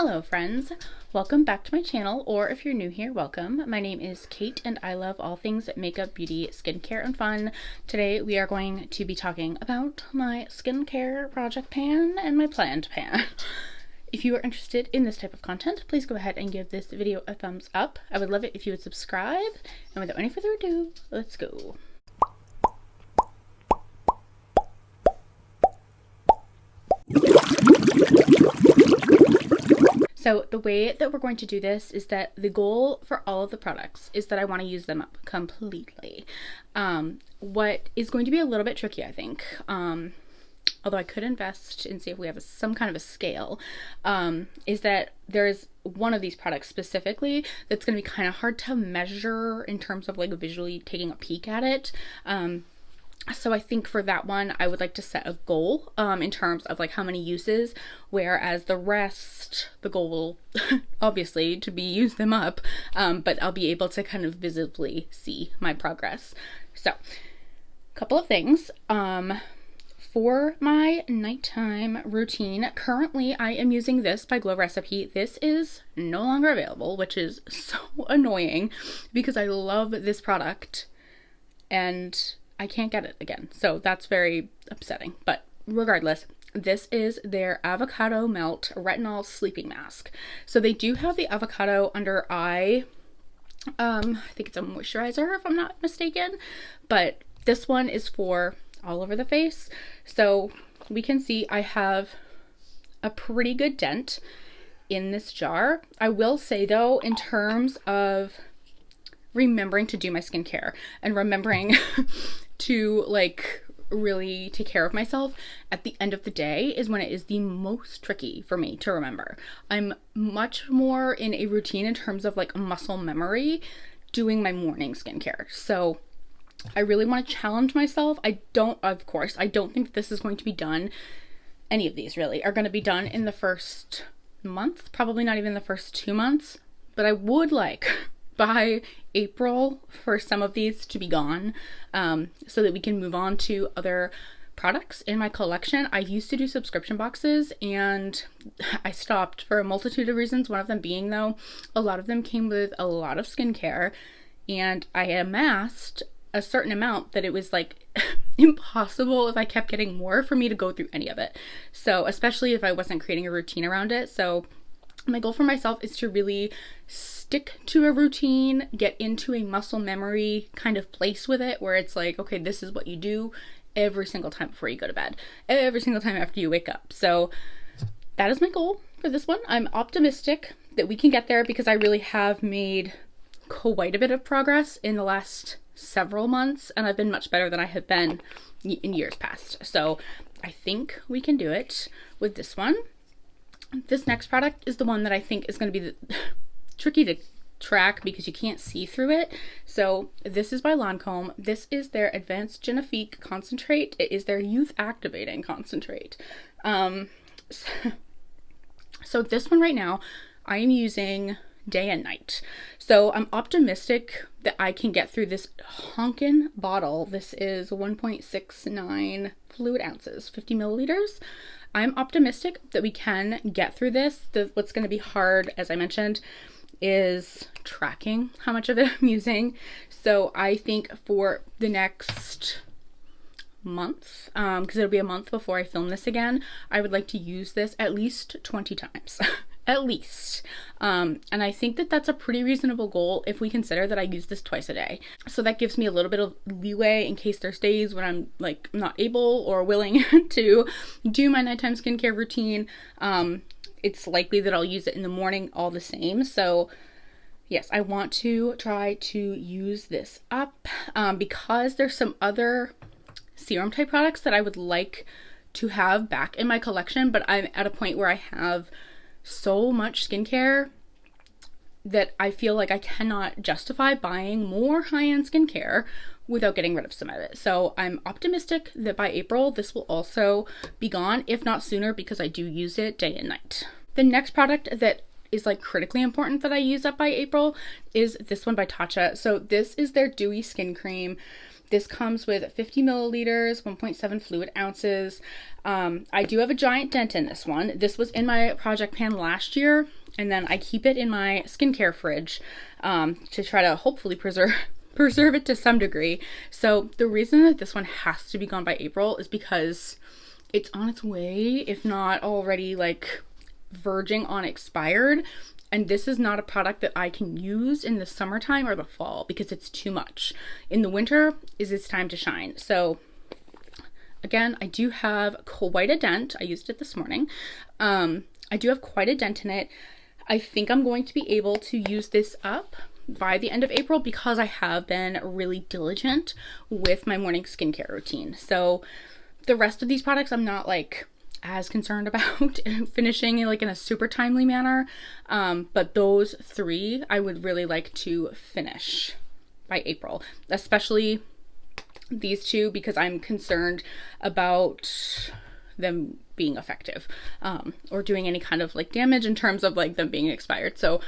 Hello friends, welcome back to my channel, or if you're new here, welcome. My name is Kate and I love all things makeup, beauty, skincare, and fun. Today we are going to be talking about my skincare project pan and my planned pan. If you are interested in this type of content, please go ahead and give this video a thumbs up. I would love it if you would subscribe, and without any further ado, let's go. So the way that we're going to do this is that the goal for all of the products is that I want to use them up completely. What is going to be a little bit tricky, I think, although I could invest and see if we have some kind of a scale, is that there's one of these products specifically that's going to be kind of hard to measure in terms of like visually taking a peek at it. So I think for that one, I would like to set a goal in terms of like how many uses, whereas the rest, the goal will obviously to be use them up, but I'll be able to kind of visibly see my progress. So a couple of things. For my nighttime routine, currently I am using this by Glow Recipe. This is no longer available, which is so annoying because I love this product and I can't get it again. So that's very upsetting. But regardless, this is their Avocado Melt Retinol Sleeping Mask. So they do have the avocado under eye. I think it's a moisturizer if I'm not mistaken. But this one is for all over the face. So we can see I have a pretty good dent in this jar. I will say though, in terms of remembering to do my skincare and remembering to like really take care of myself at the end of the day is when it is the most tricky for me to remember. I'm much more in a routine in terms of like muscle memory doing my morning skincare. So I really want to challenge myself. Of course, I don't think this is going to be done. Any of these really are going to be done in the first month, probably not even the first 2 months, but I would like by April for some of these to be gone, so that we can move on to other products in my collection. I used to do subscription boxes and I stopped for a multitude of reasons. One of them being though, a lot of them came with a lot of skincare and I amassed a certain amount that it was like impossible if I kept getting more for me to go through any of it. So especially if I wasn't creating a routine around it. So my goal for myself is to really stick to a routine, get into a muscle memory kind of place with it where it's like, okay, this is what you do every single time before you go to bed, every single time after you wake up. So that is my goal for this one. I'm optimistic that we can get there because I really have made quite a bit of progress in the last several months and I've been much better than I have been in years past. So I think we can do it with this one. This next product is the one that I think is going to be tricky to track because you can't see through it. So this is by Lancome. This is their Advanced Genifique Concentrate. It is their Youth Activating Concentrate. So this one right now, I am using day and night. So I'm optimistic that I can get through this honkin' bottle. This is 1.69 fluid ounces, 50 milliliters. I'm optimistic that we can get through this. What's going to be hard, as I mentioned, is tracking how much of it I'm using. So I think for the next month, because it'll be a month before I film this again, I would like to use this at least 20 times. At least. And I think that that's a pretty reasonable goal if we consider that I use this twice a day. So that gives me a little bit of leeway in case there's days when I'm like not able or willing to do my nighttime skincare routine. It's likely that I'll use it in the morning all the same. So yes, I want to try to use this up because there's some other serum type products that I would like to have back in my collection, but I'm at a point where I have so much skincare that I feel like I cannot justify buying more high-end skincare without getting rid of some of it. So I'm optimistic that by April this will also be gone, if not sooner, because I do use it day and night. The next product that is like critically important that I use up by April is this one by Tatcha. So this is their Dewy Skin Cream. This comes with 50 milliliters, 1.7 fluid ounces. I do have a giant dent in this one. This was in my project pan last year, and then I keep it in my skincare fridge to try to hopefully preserve it to some degree. So the reason that this one has to be gone by April is because it's on its way, if not already like verging on expired. And this is not a product that I can use in the summertime or the fall because it's too much. In the winter is its time to shine. So again, I do have quite a dent. I used it this morning. I do have quite a dent in it. I think I'm going to be able to use this up by the end of April because I have been really diligent with my morning skincare routine. So the rest of these products I'm not like as concerned about finishing in a super timely manner, but those three I would really like to finish by April, especially these two because I'm concerned about them being effective or doing any kind of like damage in terms of like them being expired. So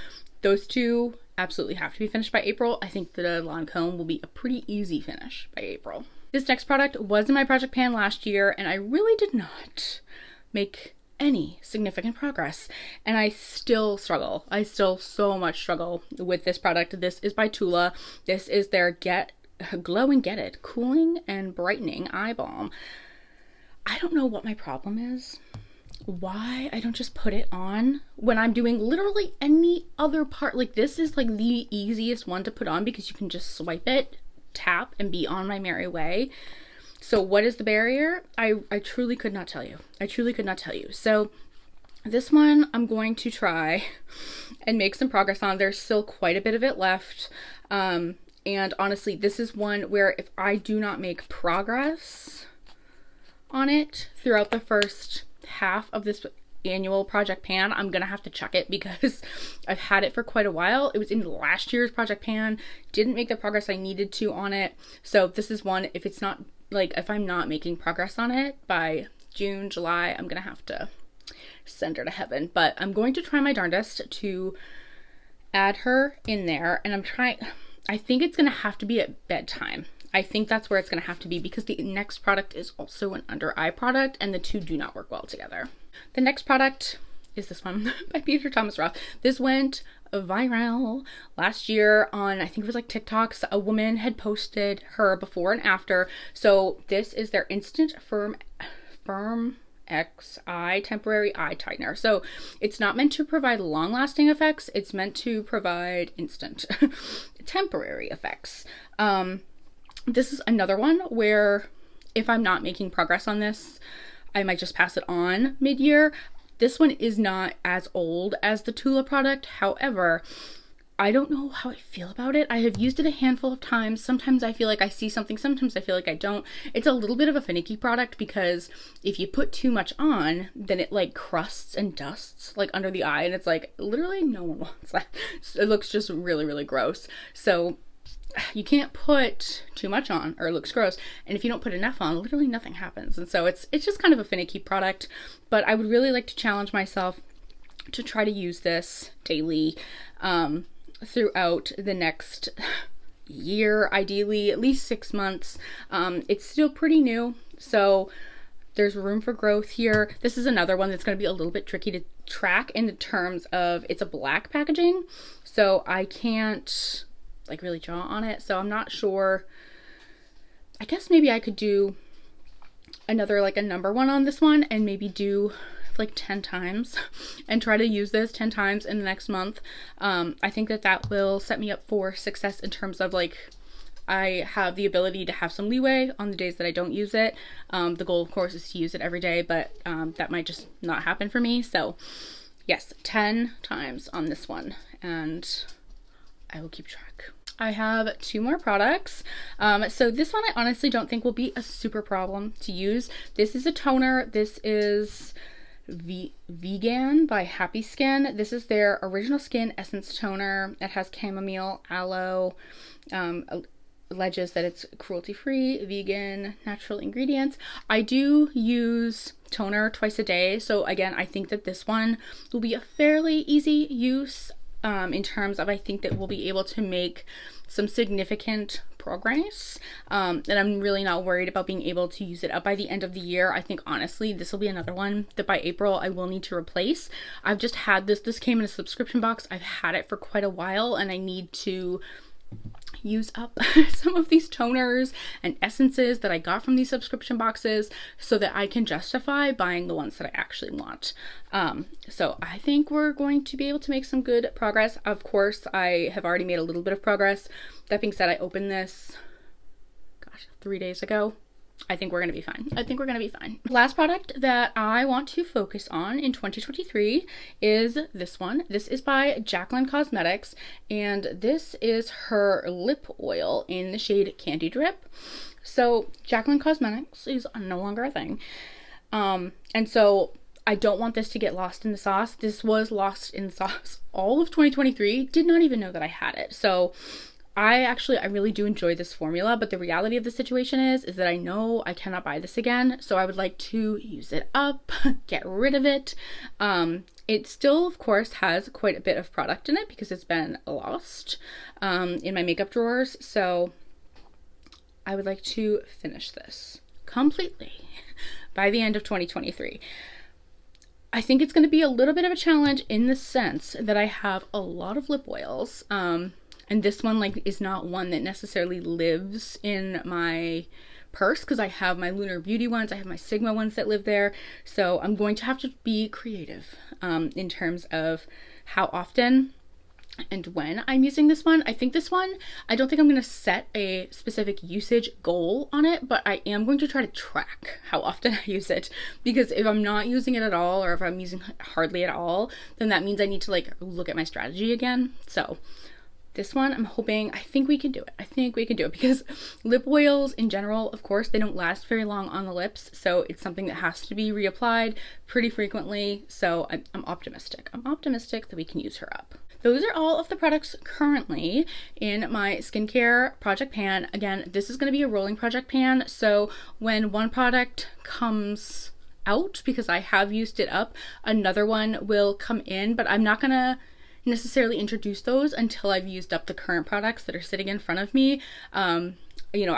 those two absolutely have to be finished by April. I think the Lancome will be a pretty easy finish by April. This next product was in my project pan last year, and I really did not make any significant progress. And I still struggle. I still so much struggle with this product. This is by Tula. This is their Glow and Get It Cooling and Brightening Eye Balm. I don't know what my problem is. Why I don't just put it on when I'm doing literally any other part. Like this is like the easiest one to put on because you can just swipe it, tap, and be on my merry way. So what is the barrier? I truly could not tell you. I truly could not tell you. So this one I'm going to try and make some progress on. There's still quite a bit of it left. And honestly, this is one where if I do not make progress on it throughout the first half of this annual project pan, I'm gonna have to chuck it because I've had it for quite a while. It was in last year's project pan, didn't make the progress I needed to on it. So this is one, if it's not like, if I'm not making progress on it by June, July, I'm gonna have to send her to heaven. But I'm going to try my darndest to add her in there, and I think it's gonna have to be at bedtime. I think that's where it's going to have to be because the next product is also an under eye product and the two do not work well together. The next product is this one by Peter Thomas Roth. This went viral last year on, I think it was like TikToks. A woman had posted her before and after. So this is their Instant Firm X Eye Temporary Eye Tightener. So it's not meant to provide long-lasting effects. It's meant to provide instant temporary effects. This is another one where if I'm not making progress on this, I might just pass it on mid-year. This one is not as old as the Tula product. However, I don't know how I feel about it. I have used it a handful of times. Sometimes I feel like I see something. Sometimes I feel like I don't. It's a little bit of a finicky product because if you put too much on, then it like crusts and dusts like under the eye. And it's like, literally no one wants that. It looks just really, really gross. So you can't put too much on or it looks gross, and if you don't put enough on, literally nothing happens. And so it's just kind of a finicky product, but I would really like to challenge myself to try to use this daily throughout the next year, ideally at least 6 months. It's still pretty new, so there's room for growth here. This is another one that's going to be a little bit tricky to track in terms of it's a black packaging, so I can't like really draw on it. So I'm not sure. I guess maybe I could do another like a number one on this one and maybe do like 10 times and try to use this 10 times in the next month. I think that will set me up for success in terms of like I have the ability to have some leeway on the days that I don't use it. The goal of course is to use it every day, but that might just not happen for me. So yes, 10 times on this one and I will keep track. I have 2 more products. So this one I honestly don't think will be a super problem to use. This is a toner. This is Vegan by Happy Skin. This is their Original Skin Essence Toner. It has chamomile, aloe, alleges that it's cruelty-free, vegan, natural ingredients. I do use toner twice a day. So again, I think that this one will be a fairly easy use in terms of I think that we'll be able to make some significant progress, and I'm really not worried about being able to use it up by the end of the year. I think honestly this will be another one that by April I will need to replace. I've just had this came in a subscription box. I've had it for quite a while, and I need to use up some of these toners and essences that I got from these subscription boxes so that I can justify buying the ones that I actually want. So I think we're going to be able to make some good progress. Of course, I have already made a little bit of progress. That being said, I opened this, 3 days ago. I think we're going to be fine. I think we're going to be fine. Last product that I want to focus on in 2023 is this one. This is by Jaclyn Cosmetics, and this is her lip oil in the shade Candy Drip. So Jaclyn Cosmetics is no longer a thing. And so I don't want this to get lost in the sauce. This was lost in the sauce all of 2023. Did not even know that I had it. So I really do enjoy this formula, but the reality of the situation is that I know I cannot buy this again, so I would like to use it up, get rid of it. It still, of course, has quite a bit of product in it because it's been lost in my makeup drawers, so I would like to finish this completely by the end of 2023. I think it's going to be a little bit of a challenge in the sense that I have a lot of lip oils, and this one is not one that necessarily lives in my purse because I have my Lunar Beauty ones, I have my Sigma ones that live there. So I'm going to have to be creative in terms of how often and when I'm using this one. I think this one, I don't think I'm going to set a specific usage goal on it, but I am going to try to track how often I use it, because if I'm not using it at all, or if I'm using it hardly at all, then that means I need to look at my strategy again. So this one, I think we can do it. I think we can do it because lip oils in general, of course, they don't last very long on the lips. So it's something that has to be reapplied pretty frequently. So I'm optimistic. I'm optimistic that we can use her up. Those are all of the products currently in my skincare project pan. Again, this is going to be a rolling project pan. So when one product comes out, because I have used it up, another one will come in, but I'm not going to necessarily introduce those until I've used up the current products that are sitting in front of me. I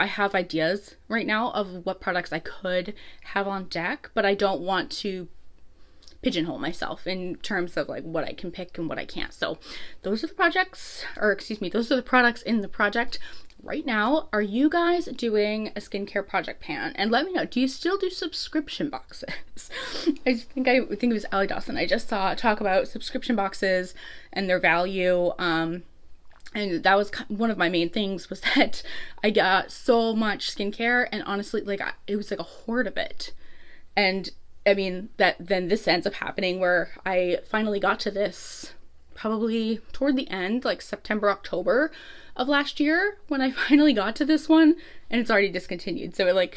have ideas right now of what products I could have on deck, but I don't want to pigeonhole myself in terms of what I can pick and what I can't. So those are the those are the products in the project right now. Are you guys doing a skincare project pan? And let me know, do you still do subscription boxes? I think it was Allie Dawson I just saw talk about subscription boxes and their value. And that was one of my main things, was that I got so much skincare, and honestly, it was a hoard of it. And I mean, then this ends up happening where I finally got to this probably toward the end, September, October of last year, when I finally got to this one, and it's already discontinued. So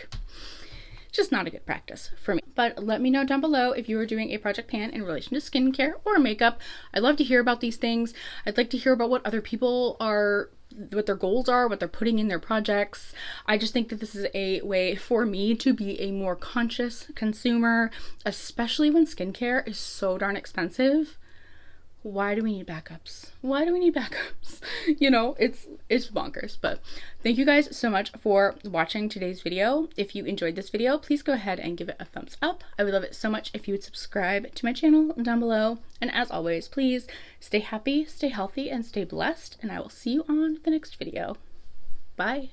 just not a good practice for me. But let me know down below if you are doing a project pan in relation to skincare or makeup. I'd love to hear about these things. I'd like to hear about what other people what their goals are, what they're putting in their projects. I just think that this is a way for me to be a more conscious consumer, especially when skincare is so darn expensive. Why do we need backups? Why do we need backups? It's bonkers. But thank you guys so much for watching today's video. If you enjoyed this video, please go ahead and give it a thumbs up. I would love it so much if you would subscribe to my channel down below. And as always, please stay happy, stay healthy, and stay blessed. And I will see you on the next video. Bye.